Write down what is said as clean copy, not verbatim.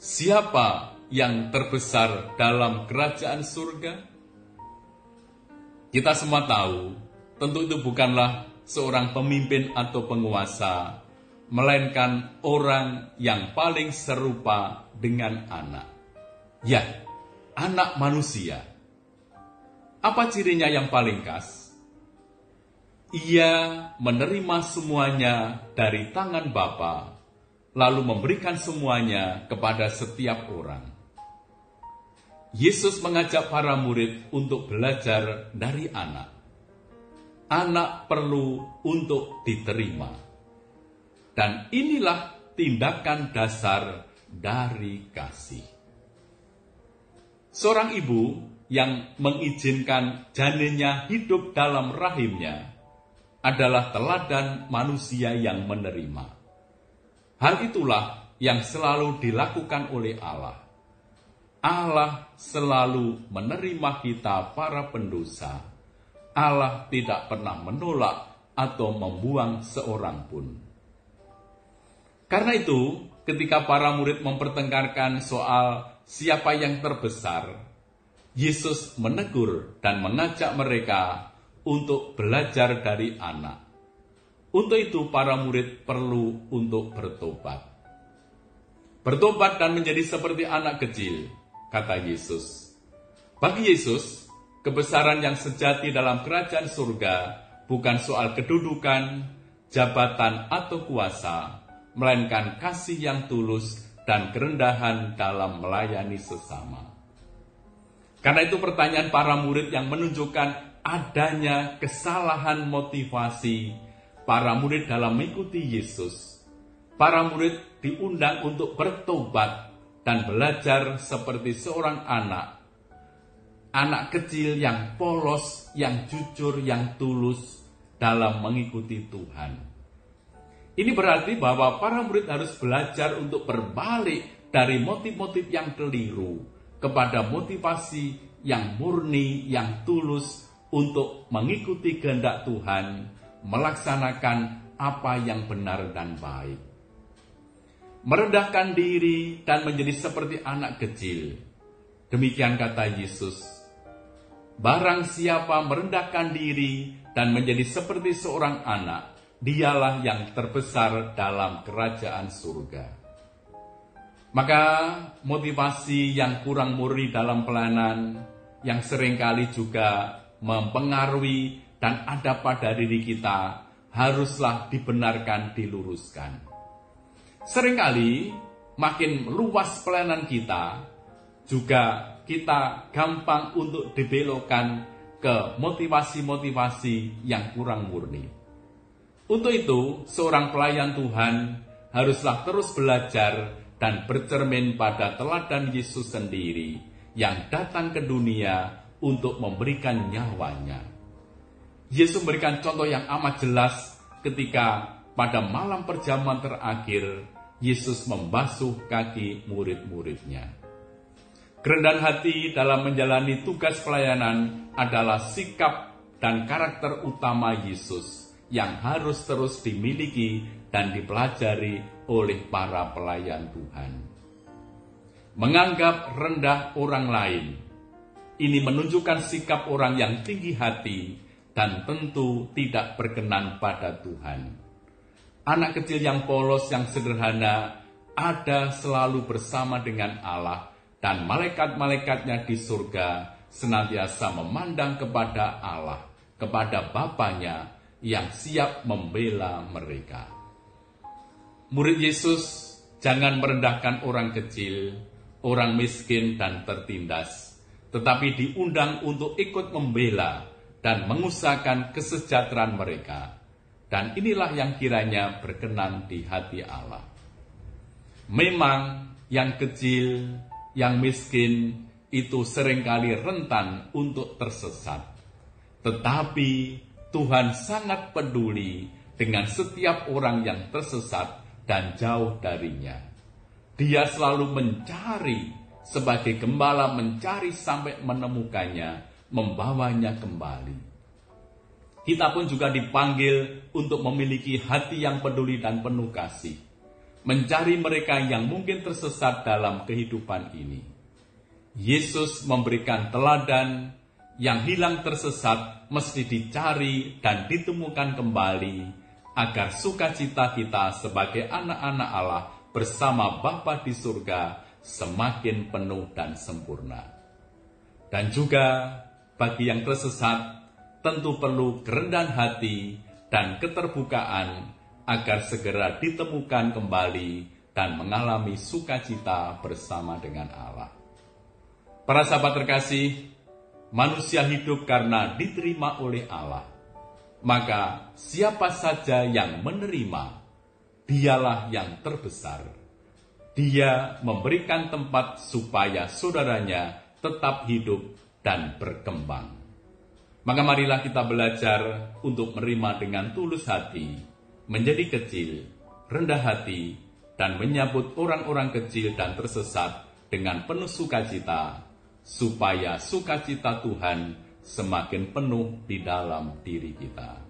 Siapa yang terbesar dalam kerajaan surga? Kita semua tahu, tentu itu bukanlah seorang pemimpin atau penguasa, melainkan orang yang paling serupa dengan anak. Ya, anak manusia. Apa cirinya yang paling khas? Ia menerima semuanya dari tangan Bapa, lalu memberikan semuanya kepada setiap orang. Yesus mengajak para murid untuk belajar dari anak. Anak perlu untuk diterima. Dan inilah tindakan dasar dari kasih. Seorang ibu yang mengizinkan janinnya hidup dalam rahimnya adalah teladan manusia yang menerima. Hal itulah yang selalu dilakukan oleh Allah. Allah selalu menerima kita para pendosa. Allah tidak pernah menolak atau membuang seorang pun. Karena itu, ketika para murid mempertengkarkan soal siapa yang terbesar, Yesus menegur dan mengajak mereka untuk belajar dari anak. Untuk itu para murid perlu untuk bertobat. Bertobat dan menjadi seperti anak kecil, kata Yesus. Bagi Yesus, kebesaran yang sejati dalam kerajaan surga bukan soal kedudukan, jabatan atau kuasa, melainkan kasih yang tulus dan kerendahan dalam melayani sesama. Karena itu pertanyaan para murid yang menunjukkan adanya kesalahan motivasi para murid dalam mengikuti Yesus. Para murid diundang untuk bertobat dan belajar seperti seorang anak kecil yang polos, yang jujur, yang tulus dalam mengikuti Tuhan. Ini berarti bahwa para murid harus belajar untuk berbalik dari motif-motif yang keliru kepada motivasi yang murni, yang tulus untuk mengikuti kehendak Tuhan, melaksanakan apa yang benar dan baik. Merendahkan diri dan menjadi seperti anak kecil. Demikian kata Yesus. Barang siapa merendahkan diri dan menjadi seperti seorang anak, dialah yang terbesar dalam kerajaan surga. Maka motivasi yang kurang murni dalam pelayanan, yang seringkali juga mempengaruhi dan ada pada diri kita, haruslah dibenarkan, diluruskan. Seringkali makin luas pelayanan kita, juga kita gampang untuk dibelokkan ke motivasi-motivasi yang kurang murni. Untuk itu, seorang pelayan Tuhan haruslah terus belajar dan bercermin pada teladan Yesus sendiri yang datang ke dunia untuk memberikan nyawanya. Yesus memberikan contoh yang amat jelas ketika pada malam perjamuan terakhir, Yesus membasuh kaki murid-muridnya. Kerendahan hati dalam menjalani tugas pelayanan adalah sikap dan karakter utama Yesus yang harus terus dimiliki dan dipelajari oleh para pelayan Tuhan. Menganggap rendah orang lain, ini menunjukkan sikap orang yang tinggi hati dan tentu tidak berkenan pada Tuhan. Anak kecil yang polos, yang sederhana, ada selalu bersama dengan Allah, dan malaikat-malaikatnya di surga senantiasa memandang kepada Allah, kepada Bapanya yang siap membela mereka. Murid Yesus jangan merendahkan orang kecil, orang miskin dan tertindas, tetapi diundang untuk ikut membela dan mengusahakan kesejahteraan mereka. Dan inilah yang kiranya berkenan di hati Allah. Memang yang kecil, yang miskin itu seringkali rentan untuk tersesat. Tetapi Tuhan sangat peduli dengan setiap orang yang tersesat dan jauh darinya. Dia selalu mencari, sebagai gembala mencari sampai menemukannya, membawanya kembali. Kita pun juga dipanggil untuk memiliki hati yang peduli dan penuh kasih. mencari mereka yang mungkin tersesat dalam kehidupan ini. Yesus memberikan teladan yang hilang tersesat mesti dicari dan ditemukan kembali agar sukacita kita sebagai anak-anak Allah bersama Bapa di surga semakin penuh dan sempurna. Dan juga bagi yang tersesat tentu perlu kerendahan hati dan keterbukaan agar segera ditemukan kembali dan mengalami sukacita bersama dengan Allah. Para sahabat terkasih, manusia hidup karena diterima oleh Allah. Maka siapa saja yang menerima, dialah yang terbesar. Dia memberikan tempat supaya saudaranya tetap hidup dan berkembang. Maka marilah kita belajar untuk menerima dengan tulus hati, menjadi kecil, rendah hati, dan menyambut orang-orang kecil dan tersesat dengan penuh sukacita, supaya sukacita Tuhan semakin penuh di dalam diri kita.